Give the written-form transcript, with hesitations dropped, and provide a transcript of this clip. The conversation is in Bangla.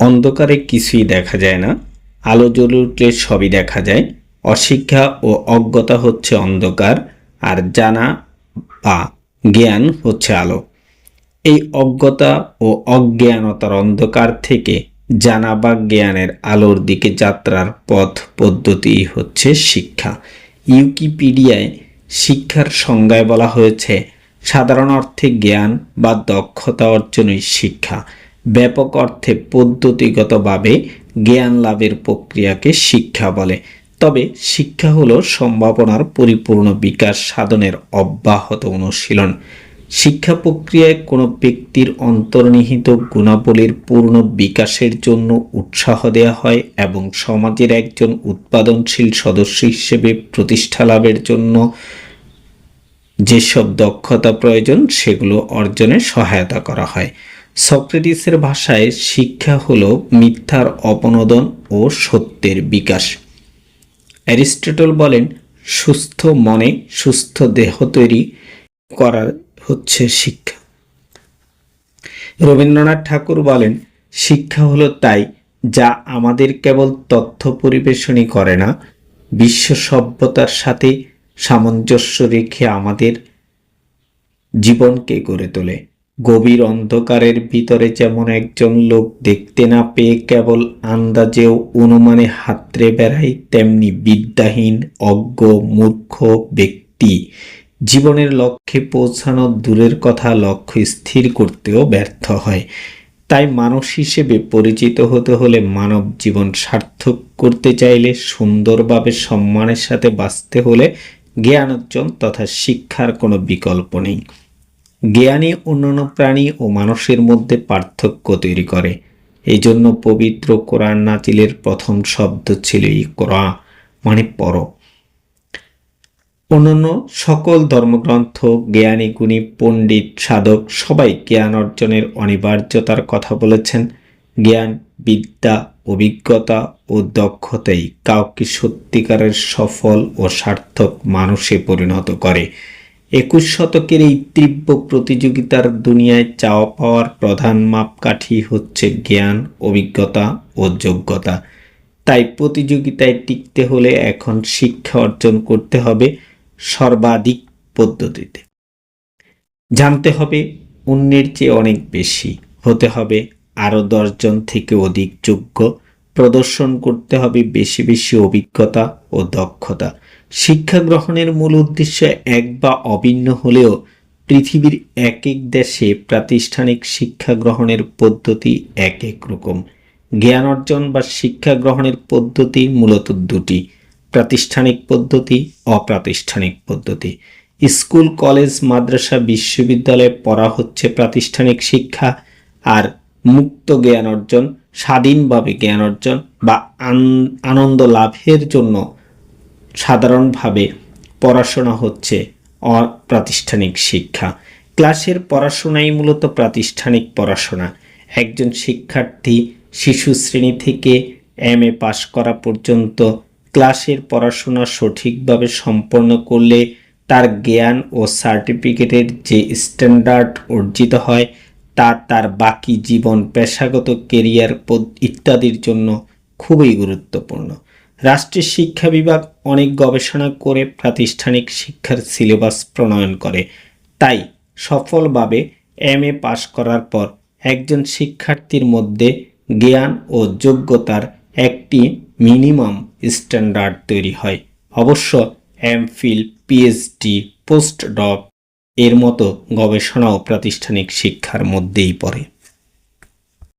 অন্ধকারে কিছুই দেখা যায় না, আলো জ্বলে উঠলে সবই দেখা যায়। অশিক্ষা ও অজ্ঞতা হচ্ছে অন্ধকার, আর জানা বা জ্ঞান হচ্ছে আলো। এই অজ্ঞতা ও অজ্ঞানতার অন্ধকার থেকে জানা বা জ্ঞানের আলোর দিকে যাত্রার পথ পদ্ধতি হচ্ছে শিক্ষা। উইকিপিডিয়ায় শিক্ষার সংজ্ঞায় বলা হয়েছে, সাধারণ অর্থে জ্ঞান বা দক্ষতা অর্জনই শিক্ষা। ব্যাপক অর্থে পদ্ধতিগতভাবে জ্ঞান লাভের প্রক্রিয়াকে শিক্ষা বলে। তবে শিক্ষা হলো সম্ভাবনার পরিপূর্ণ বিকাশ সাধনের অব্যাহত অনুশীলন। শিক্ষা প্রক্রিয়ায় কোনো ব্যক্তির অন্তর্নিহিত গুণাবলীর পূর্ণ বিকাশের জন্য উৎসাহ দেওয়া হয় এবং সমাজের একজন উৎপাদনশীল সদস্য হিসেবে প্রতিষ্ঠা লাভের জন্য যেসব দক্ষতা প্রয়োজন সেগুলো অর্জনে সহায়তা করা হয়। সক্রেটিসের ভাষায় শিক্ষা হলো মিথ্যার অপনোদন ও সত্যের বিকাশ। অ্যারিস্টটল বলেন, সুস্থ মনে সুস্থ দেহ তৈরি করার হচ্ছে শিক্ষা। রবীন্দ্রনাথ ঠাকুর বলেন, শিক্ষা হলো তাই যা আমাদের কেবল তথ্য পরিবেশনই করে না, বিশ্ব সভ্যতার সাথে সামঞ্জস্য রেখে আমাদের জীবনকে গড়ে তোলে। গভীর অন্ধকারের ভিতরে যেমন একজন লোক দেখতে না পেয়ে কেবল আন্দাজে ও অনুমানে হাতড়ে বেড়ায়, তেমনি বিদ্যাহীন অজ্ঞ মূর্খ ব্যক্তি জীবনের লক্ষ্যে পৌঁছানো দূরের কথা লক্ষ্য স্থির করতেও ব্যর্থ হয়। তাই মানুষ হিসেবে পরিচিত হতে হলে, মানব জীবন সার্থক করতে চাইলে, সুন্দরভাবে সম্মানের সাথে বাঁচতে হলে জ্ঞান অর্জন তথা শিক্ষার কোনো বিকল্প নেই। জ্ঞানী অন্যান্য প্রাণী ও মানুষের মধ্যে পার্থক্য তৈরি করে। এই জন্য পবিত্র কোরআন নাজিলের প্রথম শব্দ ছিল ইকরা, মানে পড়ো। অন্যান্য সকল ধর্মগ্রন্থ, জ্ঞানী গুণী পণ্ডিত সাধক সবাই জ্ঞান অর্জনের অনিবার্যতার কথা বলেছেন। জ্ঞান, বিদ্যা, অভিজ্ঞতা ও দক্ষতাই কাউকে সত্যিকারের সফল ও সার্থক মানুষে পরিণত করে। 21 শতকের এই তীব্র প্রতিযোগিতার দুনিয়ায় চাওয়া পাওয়ার প্রধান মাপকাঠি হচ্ছে জ্ঞান, অভিজ্ঞতা ও যোগ্যতা। তাই প্রতিযোগিতায় টিকতে হলে এখন শিক্ষা অর্জন করতে হবে সর্বাধিক পদ্ধতিতে। জানতে হবে অন্যের চেয়ে অনেক বেশি, হতে হবে আরও 10 জন থেকে অধিক যোগ্য, প্রদর্শন করতে হবে বেশি বেশি অভিজ্ঞতা ও দক্ষতা। শিক্ষা গ্রহণের মূল উদ্দেশ্য এক বা অভিন্ন হলেও পৃথিবীর এক এক দেশে প্রাতিষ্ঠানিক শিক্ষা গ্রহণের পদ্ধতি এক এক রকম। জ্ঞান অর্জন বা শিক্ষা গ্রহণের পদ্ধতি মূলত দুটি: প্রাতিষ্ঠানিক পদ্ধতি, অপ্রাতিষ্ঠানিক পদ্ধতি। স্কুল, কলেজ, মাদ্রাসা, বিশ্ববিদ্যালয়ে পড়া হচ্ছে প্রাতিষ্ঠানিক শিক্ষা, আর মুক্ত জ্ঞান অর্জন, স্বাধীনভাবে জ্ঞান অর্জন বা আনন্দ লাভের জন্য সাধারণভাবে পড়াশোনা হচ্ছে অপ্রাতিষ্ঠানিক শিক্ষা। ক্লাসের পড়াশোনাই মূলত প্রাতিষ্ঠানিক পড়াশোনা। একজন শিক্ষার্থী শিশু শ্রেণী থেকে MA পাশ করা পর্যন্ত ক্লাসের পড়াশোনা সঠিকভাবে সম্পন্ন করলে তার জ্ঞান ও সার্টিফিকেটের যে স্ট্যান্ডার্ড অর্জিত হয় তা তার বাকি জীবন, পেশাগত কেরিয়ার ইত্যাদির জন্য খুবই গুরুত্বপূর্ণ। রাষ্ট্রের শিক্ষা বিভাগ অনেক গবেষণা করে প্রাতিষ্ঠানিক শিক্ষার সিলেবাস প্রণয়ন করে। তাই সফলভাবে MA পাশ করার পর একজন শিক্ষার্থীর মধ্যে জ্ঞান ও যোগ্যতার একটি মিনিমাম স্ট্যান্ডার্ড তৈরি হয়। অবশ্য MPhil, PhD, পোস্ট ডক এর মতো গবেষণাও প্রাতিষ্ঠানিক শিক্ষার মধ্যেই পড়ে।